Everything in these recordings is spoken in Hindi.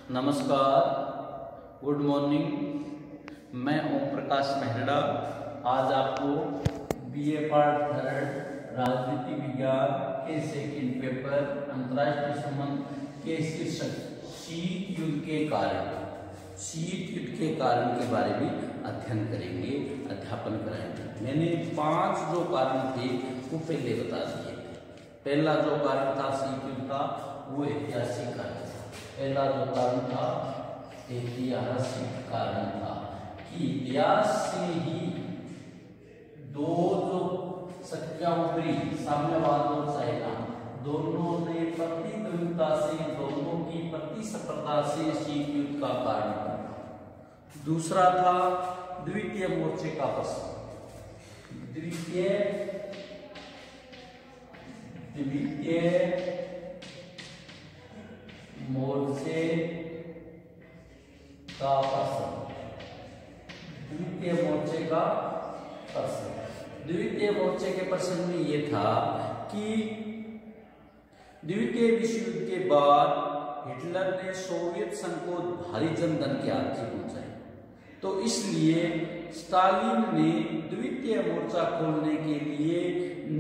नमस्कार, गुड मॉर्निंग। मैं ओम प्रकाश मेहरा आज आपको बीए पार्ट थर्ड राजनीति विज्ञान के सेकंड पेपर अंतर्राष्ट्रीय संबंध के शीर्षक शीत युद्ध के कारण के बारे में अध्ययन करेंगे, अध्यापन कराएंगे। मैंने 5 जो कारण थे वो पहले बता दिए। पहला जो कारण था शीत युद्ध का वो ऐतिहासिक कारण था। पहला जो कारण था ऐतिहासिक कारण था कि इतिहास से ही दो जो शक्तियां उभरी, साम्यवाद और चाइना, दोनों ने प्रतिद्वंद्विता से, दोनों की प्रतिस्पर्धा से शीत युद्ध का कारण बना। दूसरा था द्वितीय मोर्चे का प्रश्न। द्वितीय मोर्चे का प्रश्न। द्वितीय मोर्चे का प्रश्न। द्वितीय मोर्चे के प्रश्न में यह था कि द्वितीय विश्व युद्ध के बाद हिटलर ने सोवियत संघ को भारी जनधन की आर्थिक पहुंचाई, तो इसलिए स्टालिन ने द्वितीय मोर्चा खोलने के लिए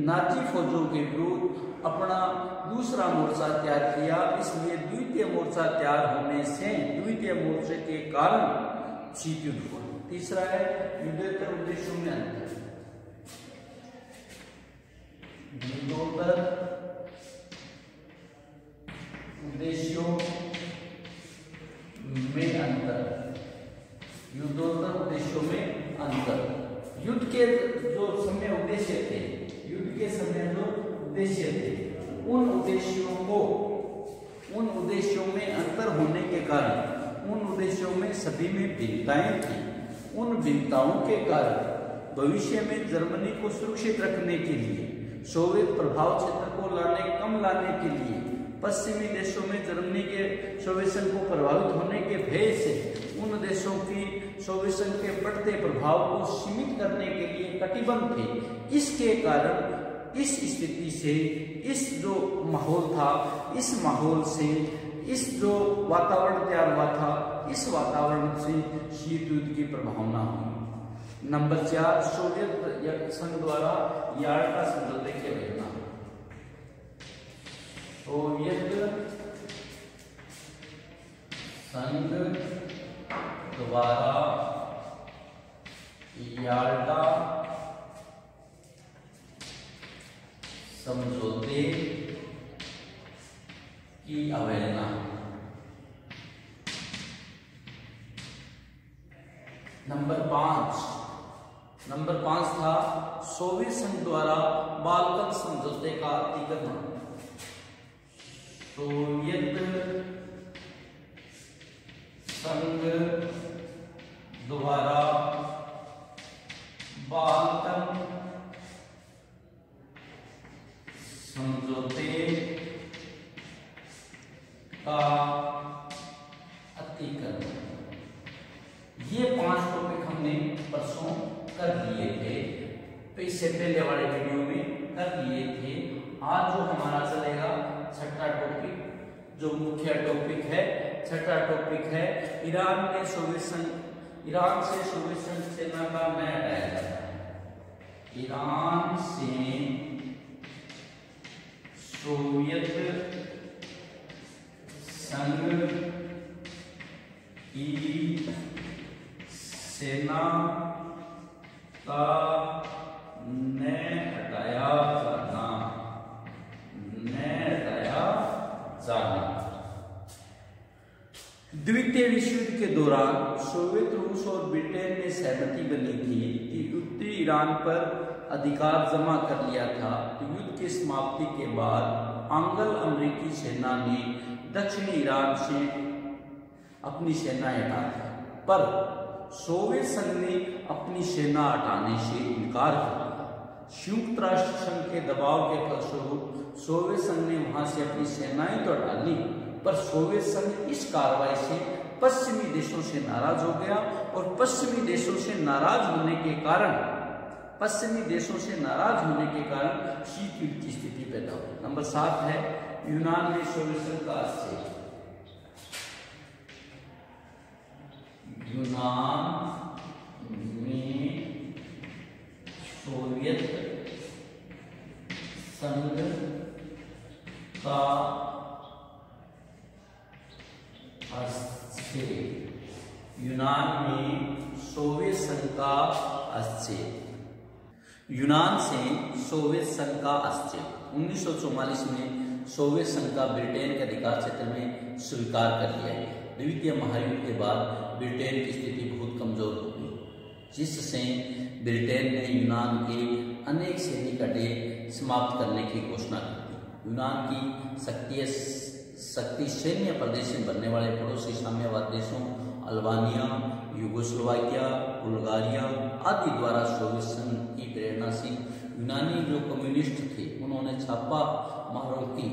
नाजी फौजों के विरुद्ध अपना दूसरा मोर्चा तैयार किया। इसलिए द्वितीय मोर्चा तैयार होने से द्वितीय मोर्चे के कारण शीत युद्ध हुआ। तीसरा है युद्धोत्तर उद्देश्यों में अंतर। युद्धोत्तर उद्देश्यों में अंतर। युद्धोत्तर उद्देश्यों में अंतर। युद्ध के जो समय उद्देश्य थे, युद्ध के समय जो उद्देश्य थे, उन उद्देश्यों में अंतर होने के कारण, उन उद्देश्यों में सभी में भिन्नताएं थी। उन भिन्नताओं के कारण भविष्य में जर्मनी को सुरक्षित रखने के लिए, सोवियत प्रभाव क्षेत्र को कम लाने के लिए, पश्चिमी देशों में जर्मनी के सोवियत संघ को प्रभावित होने के भय से उन देशों की सोवियत संघ के बढ़ते प्रभाव को सीमित करने के लिए कटिबद्ध थे। इसके कारण इस स्थिति से, इस जो माहौल था, इस माहौल से, इस जो वातावरण तैयार हुआ था, इस वातावरण से शीत युद्ध की प्रभावना हुई। नंबर 4 सोवियत संघ द्वारा याल्टा समझौते के परिणाम। सोवियत संघ द्वारा याल्टा समझौते की अवहेलना। नंबर 5 था सोवियत संघ द्वारा बाल्कन समझौते का अतिक्रमण। सोवियत संघ द्वारा बाल्कन समझौते का अतिक्रमण। ये 5 टॉपिक हमने परसों कर लिए थे, तो इससे पहले वाले वीडियो में कर लिए थे। आज जो हमारा चलेगा छठा टॉपिक, जो मुख्य टॉपिक है, छठा टॉपिक है ईरान से सोवियत संघ सेना का मैं हटाया जाता है। ईरान से सोवियत संघ की सेना का न हटाया जाना। द्वितीय विश्व युद्ध के दौरान सोवियत, रूस और ब्रिटेन ने सहमति बनी थी कि उत्तरी ईरान पर अधिकार जमा कर लिया था। युद्ध की समाप्ति के बाद आंग्ल अमेरिकी सेना ने दक्षिणी ईरान से अपनी सेना हटा दी, पर सोवियत संघ ने अपनी सेना हटाने से इनकार कर दिया। संयुक्त राष्ट्र संघ के दबाव के फलस्वरूप सोवियत संघ ने वहां से अपनी सेनाएं तो हटा ली, पर सोवियत संघ इस कार्रवाई से पश्चिमी देशों से नाराज हो गया, और पश्चिमी देशों से नाराज होने के कारण शीत युद्ध की स्थिति पैदा हुई। नंबर 7 है यूनान में सोवियत संघ का आश्चर्य। यूनान में सोवियत संघ का हस्तक्षेप, यूनान में सोवियत संघ का हस्तक्षेप। यूनान से सोवियत संघ का हस्तक्षेप। 1944 में सोवियत संघ का ब्रिटेन के अधिकार क्षेत्र में स्वीकार कर लिया गया। द्वितीय महायुद्ध के बाद ब्रिटेन की स्थिति बहुत कमजोर हो गई, जिससे ब्रिटेन ने यूनान के अनेक सैनिक अड्डे समाप्त करने की घोषणा की थी। यूनान की शक्ति सैन्य प्रदेश से बनने वाले पड़ोसी साम्यवाद देशों अल्बानिया, यूगोस्लोवाकिया, बुल्गारिया आदि द्वारा सोवियत संघ की प्रेरणा से यूनानी जो कम्युनिस्ट थे उन्होंने छापा मारों की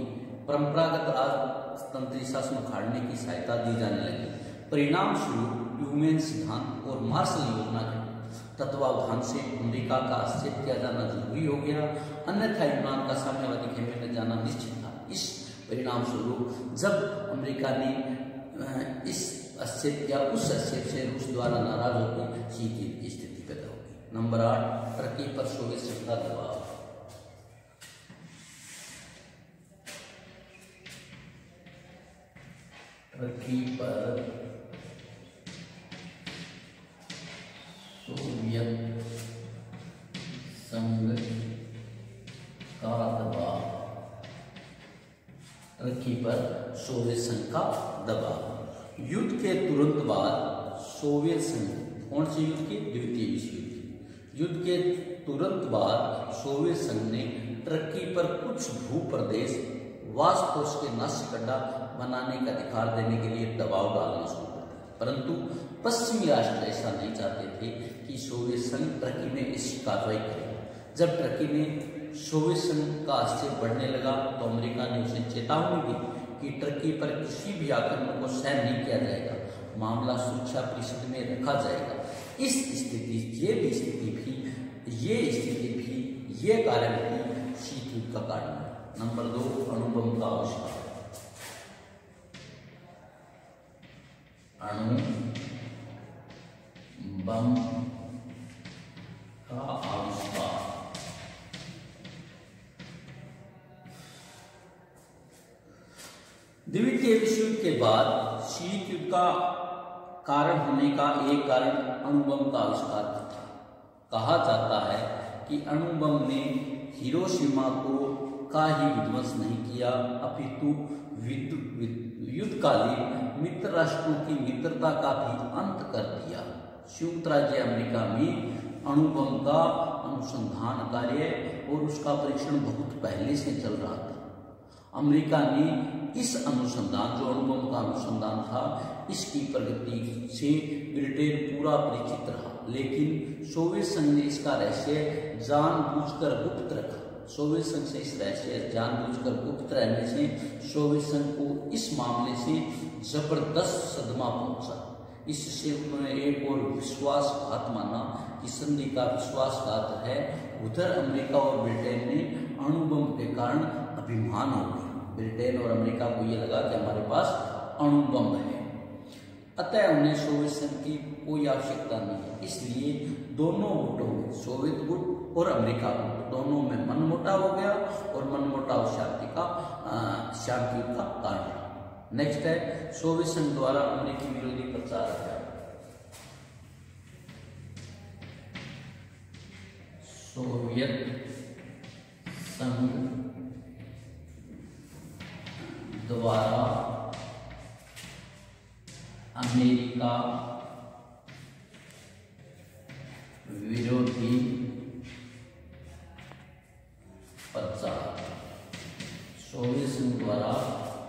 परंपरागत राजतंत्री शासन उखाड़ने की सहायता दी जाने लगी। परिणाम स्वरूप ह्यूमेन सिद्धांत और मार्शल योजना के तत्वावधान से अमेरिका का हस्तक्षेप किया जाना जरूरी हो गया, अन्यथा यूनान का साम्यवादी खेमे में जाना निश्चित था। इस परिणाम स्वरूप जब अमेरिका ने इस हस्तक्षेप या उस हस्तक्षेप से रूस द्वारा नाराज होकर शीत युद्ध की स्थिति पैदा होगी। नंबर 8, टर्की पर सोवियत संघ का दबाव। टर्की पर सोवियत संघ का दबाव। टर्की पर सोवियत संघ का दबाव। युद्ध के तुरंत बाद सोवियत संघ, कौन से युद्ध के? द्वितीय विश्व युद्ध। युद्ध के तुरंत बाद सोवियत संघ ने टर्की पर कुछ भूप्रदेश वास्तव के नासिक अड्डा बनाने का अधिकार देने के लिए दबाव डालना शुरू कर दिया, परंतु पश्चिमी राष्ट्र ऐसा नहीं चाहते थे कि सोवियत संघ टर्की में ऐसी कार्रवाई करे। जब टर्की में सोवियत संघ का हस्तक्षेप बढ़ने लगा तो अमेरिका ने उसे चेतावनी दी कि टर्की पर किसी भी आक्रमण को सहन नहीं किया जाएगा, मामला सुरक्षा परिषद में रखा जाएगा। ये स्थिति भी ये कारण भी शीत युद्ध का कारण है। नंबर 2, अणुबम का आविष्कार। अणु बम का आविष्कार। द्वितीय विश्व युद्ध के बाद शीत युद्ध का कारण होने का एक कारण अणुबम का आविष्कार था। कहा जाता है कि अणुबम ने हिरोशिमा का ही विध्वंस नहीं किया, अपितु युद्धकालीन मित्र राष्ट्रों की मित्रता का भी अंत कर दिया। संयुक्त राज्य अमेरिका में अणुबम का अनुसंधान कार्य और उसका परीक्षण बहुत पहले से चल रहा था। अमेरिका ने इस अनुसंधान, जो अणुबम का अनुसंधान था, इसकी प्रगति से ब्रिटेन पूरा परिचित रहा, लेकिन सोवियत संघ ने इसका रहस्य जानबूझकर गुप्त रखा। सोवियत संघ से इस रहस्य जानबूझकर गुप्त रहने से सोवियत संघ को इस मामले से जबरदस्त सदमा पहुंचा। इससे उन्होंने एक और विश्वासघात माना कि संधि का विश्वासघात है। उधर अमेरिका और ब्रिटेन ने अणुबम के कारण अभिमान हो गया। ब्रिटेन और अमेरिका को यह लगा कि हमारे पास अणुबम है, अतः उन्हें सोवियत संघ की कोई आवश्यकता नहीं है। इसलिए दोनों गुटों में, सोवियत गुट और अमेरिका गुट, दोनों में मनमुटाव हो गया और मनमुटाव शांति का कारण। नेक्स्ट है सोवियत संघ द्वारा अमेरिकी विरोधी प्रचार अभियान। सोवियत संघ द्वारा अमेरिका विरोधी प्रचार। सोवियत संघ द्वारा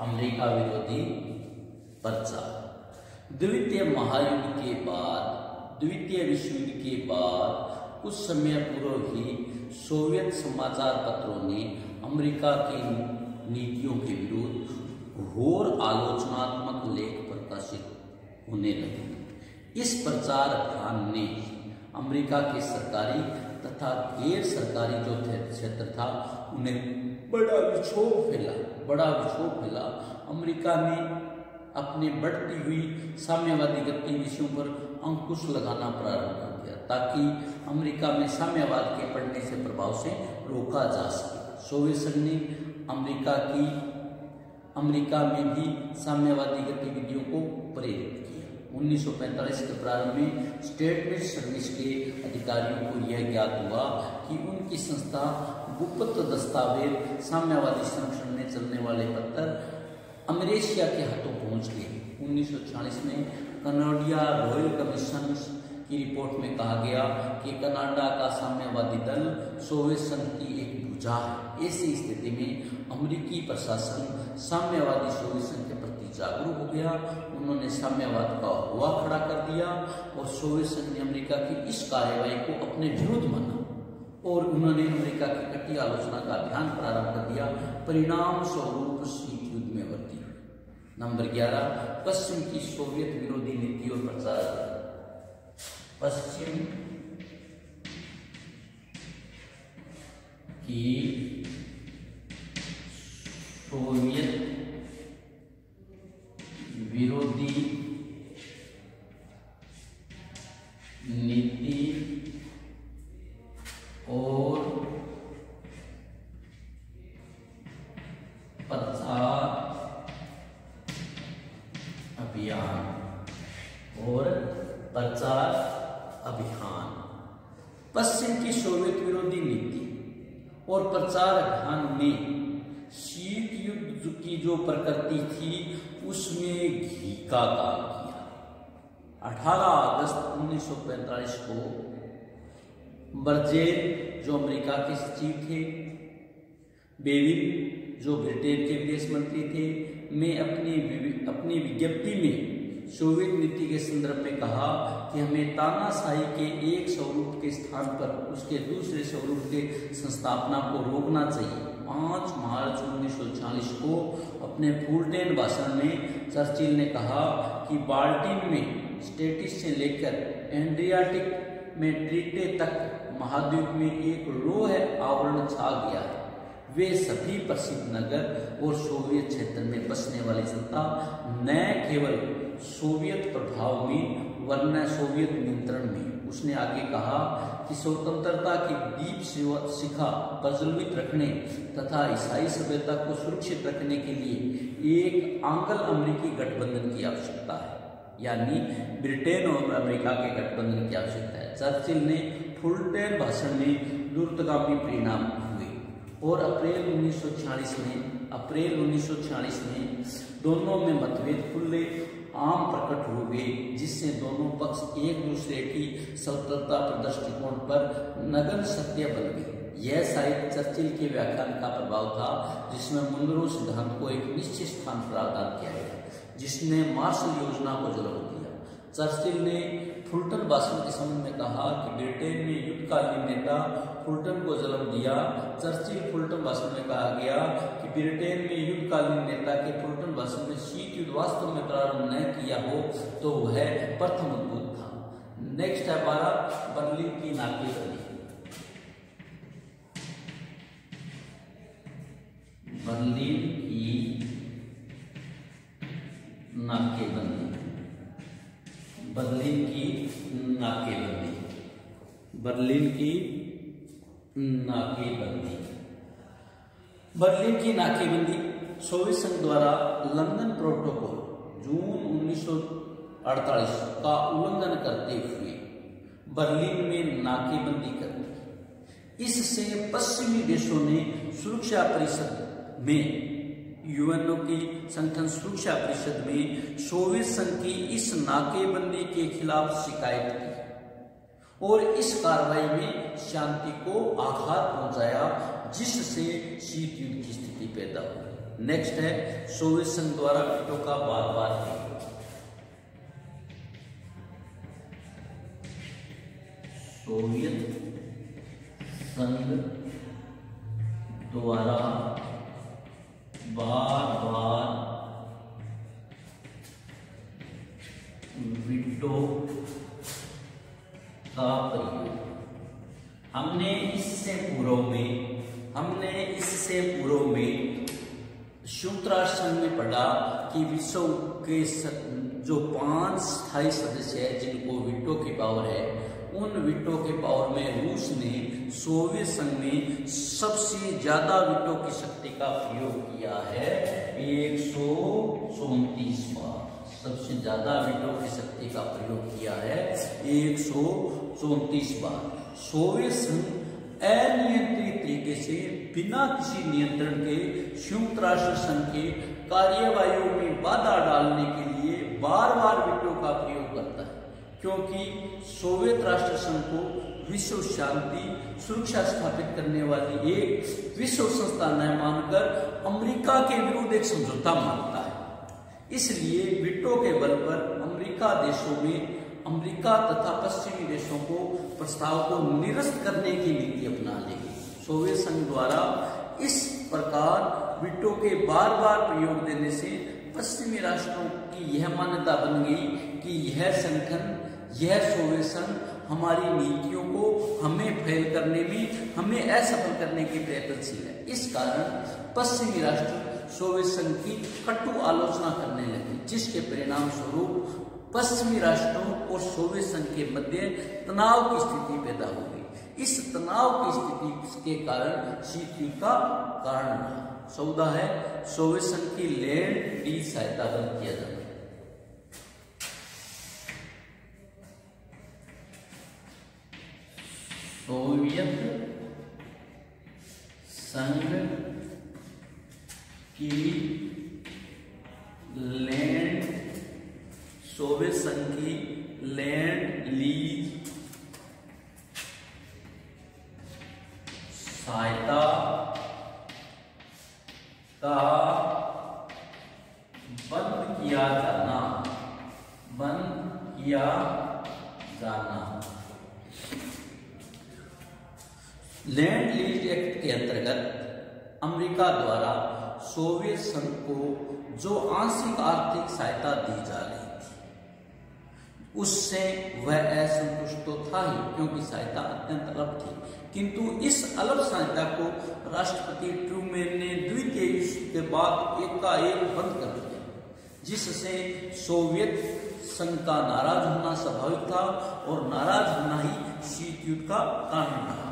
अमेरिका विरोधी प्रचार। द्वितीय महायुद्ध के बाद, द्वितीय विश्व युद्ध के बाद कुछ समय पूर्व ही सोवियत समाचार पत्रों ने अमेरिका की नीतियों के विरुद्ध घोर आलोचनात्मक लेख प्रकाशित होने लगे। इस प्रचार अभियान ने अमेरिका के सरकारी तथा गैर सरकारी जो क्षेत्र था उन्हें बड़ा विक्षोभ फैला। अमेरिका ने अपने बढ़ती हुई साम्यवादी गतिविधियों पर अंकुश लगाना प्रारंभ कर दिया ताकि अमेरिका में साम्यवाद के बढ़ने से प्रभाव से रोका जा सके। सोवियत संघ ने अमेरिका में भी साम्यवादी गतिविधियों को प्रेरित किया। 1945 के प्रारंभ में स्टेट सर्विस के अधिकारियों को यह ज्ञात हुआ कि उनकी संस्था गुप्त दस्तावेज साम्यवादी संरक्षण में चलने वाले पत्र अमेरिका के हाथों पहुंच गए। 1940 में कनाडिया रॉयल कमीशन की रिपोर्ट में कहा गया कि कनाडा का साम्यवादी दल सोवियत संघ की एक भुजा है। ऐसी स्थिति में अमेरिकी प्रशासन साम्यवादी सोवियत संघ के प्रति जागरूक हो गया। उन्होंने साम्यवाद का हुआ खड़ा कर दिया और सोवियत संघ ने अमेरिका की इस कार्रवाई को अपने विरुद्ध माना और उन्होंने अमेरिका की कटी आलोचना का अभियान प्रारंभ कर दिया। परिणाम स्वरूप शीत युद्ध में वृद्धि हुई। नंबर 11, पश्चिम की सोवियत विरोधी नीति और प्रचार। पश्चिम की सोवियत विरोधी नीति और प्रचार अभियान। पश्चिम की सोवियत विरोधी नीति और प्रचार अभियान में शीत युद्ध की जो प्रकृति थी उसमें घी का काम किया। 18 अगस्त 1945 को बर्जेर जो अमेरिका के सचिव थे, बेविल जो ब्रिटेन के विदेश मंत्री थे, मैं अपनी विज्ञप्ति में सोवियत नीति के संदर्भ में कहा कि हमें तानाशाही के एक स्वरूप के स्थान पर उसके दूसरे स्वरूप के संस्थापना को रोकना चाहिए। 5 मार्च 1940 को अपने फुलटन भाषण में चर्चिल ने कहा कि बाल्टिन में स्टेटिस से लेकर एड्रियाटिक में ट्रीटे तक महाद्वीप में एक लोह आवरण छा गया है। वे सभी प्रसिद्ध नगर और सोवियत क्षेत्र में बसने वाली जनता न केवल सोवियत प्रभाव में वरना सोवियत नियंत्रण में। उसने आगे कहा कि स्वतंत्रता की दीप शिखा प्रज्वलित रखने तथा ईसाई सभ्यता को सुरक्षित रखने के लिए एक आंग्ल अमेरिकी गठबंधन की आवश्यकता है, यानी ब्रिटेन और अमेरिका के गठबंधन की आवश्यकता है। चर्चिल ने फुलटन भाषण में दूरगामी परिणाम हुए और अप्रैल 1946 में दोनों में मतभेद खुले आम प्रकट हो गए, जिससे दोनों पक्ष एक दूसरे की स्वतंत्रता दृष्टिकोण पर नग्न सत्य बन गए। यह शायद चर्चिल के व्याख्यान का प्रभाव था, जिसमें मुनरो सिद्धांत को एक निश्चित स्थान प्रदान किया गया, जिसने मार्शल योजना को जन्म दिया। चर्चिल ने फुलटन भाषण के संबंध में कहा कि ब्रिटेन में युद्धकालीन नेता फुलटन को जन्म दिया। चर्चिल फुलटन भाषण में कहा गया कि ब्रिटेन में युद्धकालीन नेता के फुलटन भाषण में शीत युद्ध वास्तव में प्रारंभ न किया हो तो वह प्रथम उद्भूत था। नेक्स्ट है 12, बर्लिन की नाकेबंदी। बर्लिन की नाकेबंदी। बर्लिन की नाकेबंदी। बर्लिन की नाकेबंदी। बर्लिन की नाकेबंदी सोवियत संघ द्वारा लंदन प्रोटोकॉल जून 1948 का उल्लंघन करते हुए बर्लिन में नाकेबंदी कर दी। इससे पश्चिमी देशों ने सुरक्षा परिषद में यूएनओ की संगठन सुरक्षा परिषद में सोवियत संघ की इस नाकेबंदी के खिलाफ शिकायत की और इस कार्रवाई में शांति को आघात पहुंचाया, जिससे शीत युद्ध की स्थिति पैदा हुई। नेक्स्ट है सोवियत संघ द्वारा वीटो का बार-बार प्रयोग। सोवियत संघ द्वारा बार-बार वीटो का प्रयोग। हमने इससे पूर्व में संयुक्त राष्ट्र संघ में पढ़ा कि विश्व के जो 5 स्थायी सदस्य है जिनको वीटो की पावर है, उन वीटो के पावर में रूस ने सोवियत संघ में सबसे ज्यादा वीटो की शक्ति का प्रयोग किया है, 134 बार। सबसे ज्यादा वीटो की शक्ति का प्रयोग किया है 134 बार। सोवियत संघ अनियंत्रित तरीके से बिना किसी नियंत्रण के संयुक्त राष्ट्र संघ के कार्यवाहियों में बाधा डालने के लिए बार बार वीटो का प्रयोग करता है, क्योंकि सोवियत राष्ट्र संघ को विश्व शांति सुरक्षा स्थापित करने वाली एक विश्व संस्था न मानकर अमेरिका के विरुद्ध एक समझौता मानता है। इसलिए वीटो के बल पर अमेरिका तथा पश्चिमी देशों को प्रस्ताव को निरस्त करने की नीति अपना लेगी। सोवियत संघ द्वारा इस प्रकार वीटो के बार बार प्रयोग देने से पश्चिमी राष्ट्रों की यह मान्यता बन गई कि यह संगठन, यह सोवियत संघ हमारी नीतियों को हमें फेल करने में, हमें असफल करने की प्रयत्नशील है। इस कारण पश्चिमी राष्ट्र सोवियत संघ की कटु आलोचना करने लगे, जिसके परिणाम स्वरूप पश्चिमी राष्ट्रों और सोवियत संघ के मध्य तनाव की स्थिति पैदा हो गई। इस तनाव की स्थिति के कारण शीत युद्ध का कारण रहा। सौदा है सोवियत संघ की लैंड लीज सहायता बंद किया जाना। सोवियत संघ की लैंड, सोवियत संघ की लैंड लीज सहायता का बंद किया जाना। लैंड लीज एक्ट के अंतर्गत अमेरिका द्वारा सोवियत संघ को जो आंशिक आर्थिक सहायता दी जा रही थी, उससे वह असंतुष्ट तो था ही, क्योंकि सहायता अत्यंत अल्प थी। किंतु इस अल्प सहायता को राष्ट्रपति ट्रूमैन ने द्वितीय विश्व के बाद एकाएक बंद कर दिया, जिससे सोवियत संघ का नाराज होना स्वाभाविक था और नाराज होना ही शीत युद्ध का कारण रहा।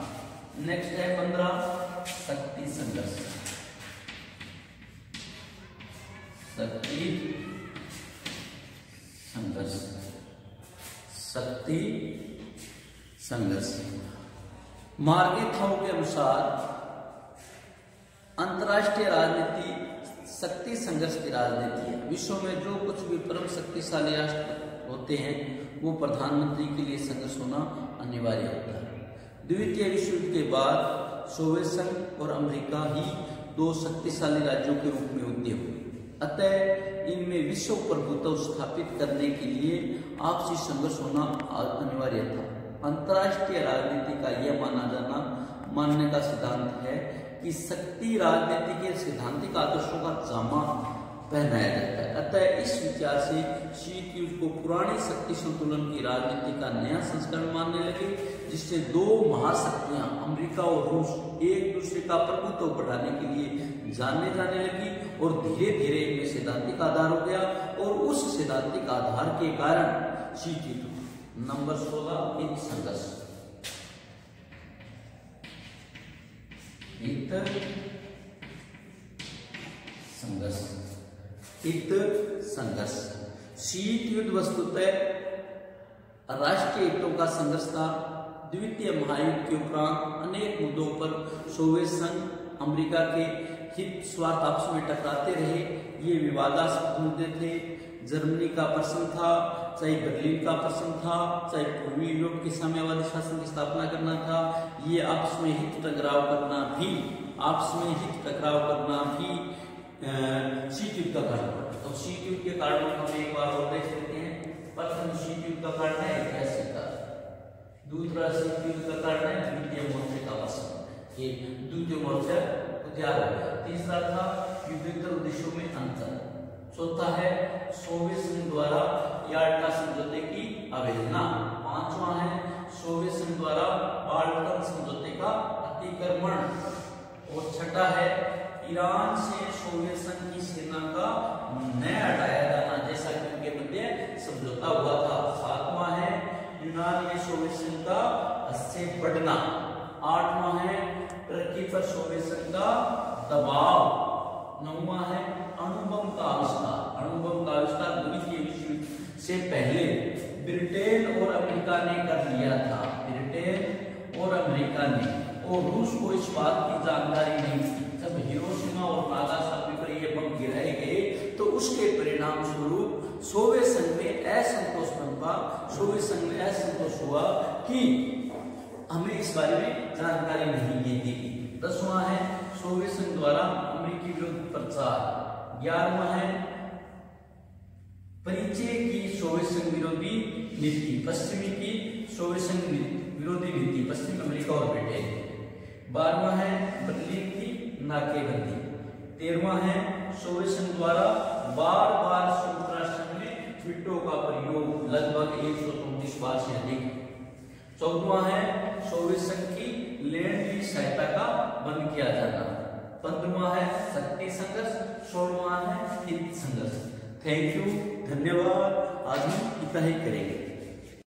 नेक्स्ट है 15 शक्ति संघर्ष। शक्ति संघर्ष मार्गेथाओं के अनुसार अंतर्राष्ट्रीय राजनीति शक्ति संघर्ष की राजनीति है। विश्व में जो कुछ भी परम शक्तिशाली राष्ट्र होते हैं, वो प्रधानमंत्री के लिए संघर्ष होना अनिवार्य होता है। द्वितीय विश्व युद्ध के बाद सोवियत संघ और अमेरिका ही दो शक्तिशाली राज्यों के रूप में उदय हुए। अतः इनमें विश्व प्रभुत्व स्थापित करने के लिए आपसी संघर्ष होना अनिवार्य था। अंतर्राष्ट्रीय राजनीति का यह मानने का सिद्धांत है कि शक्ति राजनीति के सैद्धांतिक आदर्शों का जामा पहनाया जाता है। अतः इस विचार से शीत युद्ध को पुरानी शक्ति संतुलन की राजनीति का नया संस्करण मानने लगे, जिससे दो महाशक्तियां अमेरिका और रूस एक दूसरे का प्रभुत्व बढ़ाने के लिए जाने लगी और धीरे धीरे इनमें सैद्धांतिक आधार हो गया। और उस सैद्धांतिक आधार के कारण शीत युद्ध। नंबर 16 हित संघर्ष। हित संघर्ष शीत युद्ध वस्तुतः राष्ट्रीय हितों का संघर्ष था। द्वितीय महायुद्ध के उपरांत अनेक मुद्दों पर सोवियत संघ अमेरिका के हित स्वार्थ आपस में टकराते रहे। ये विवादास्पद मुद्दे थे। जर्मनी का प्रश्न था, चाहे बर्लिन का प्रश्न था, चाहे पूर्वी यूरोप के साम्यवादी शासन की स्थापना करना था, ये आपस में हित टकराव करना भी शीत युद्ध का कारण है। तो शीत युद्ध के कारणों को हम एक बार और देख लेते हैं। प्रथम शीत युद्ध का कारण है ऐतिहासिक कारण। दूसरा शीत युद्ध का कारण है द्वितीय मोर्चे का अवसान। ये द्वितीय मोर्चा तैयार हो गया। तीसरा था युद्धोत्तर उद्देश्यों में अंतर। चौथा है सोवियत संघ द्वारा याल्टा समझौते की अवहेलना। पांचवा है सोवियत संघ द्वारा बाल्टन समझौते का अतिक्रमण। और छठा है ईरान से सोवियत संघ की सेना का न हटाया जाना, जैसा कि उनके मध्य समझौता हुआ था। 7वां है यूनान में सोवियत संघ का हस्तक्षेप बढ़ना। 8वां है टर्की पर सोवियत संघ का दबाव। 9वां है अणुबम का आविष्कार। अणुबम का आविष्कार द्वितीय विश्व युद्ध से पहले ब्रिटेन और अमेरिका ने कर लिया था। ब्रिटेन और अमेरिका ने, और रूस को इस बात की जानकारी नहीं थी। जब हिरोशिमा और नागासाकी पर ये बम गिराए गए तो उसके परिणाम स्वरूप सोवियत संघ में असंतोष बनता, सोवियत संघ में असंतोष हुआ कि हमें इस बारे में जानकारी नहीं ये दी। 10वां है सोवियत संघ द्वारा अमेरिकी विरुद्ध प्रचार। 11वां है परिचय की सोवियत संघ विरोधी नीति, पश्चिमी की सोवियत संघ विरोधी नीति, पश्चिम अमेरिका और ब्रिटेन। 12वां है बर्लिन की नाकेबंदी। 13वां है सोवियत संघ द्वारा बार बार संयुक्त राष्ट्र संघ में वीटो का प्रयोग, लगभग 134 बार से अधिक। 14वां है सोवियत संघ की लैंड सहायता का बंद किया जाना। 15वां है शक्ति संघर्ष। 16वां है हित संघर्ष। थैंक यू, धन्यवाद। आज हम इतना ही करेंगे।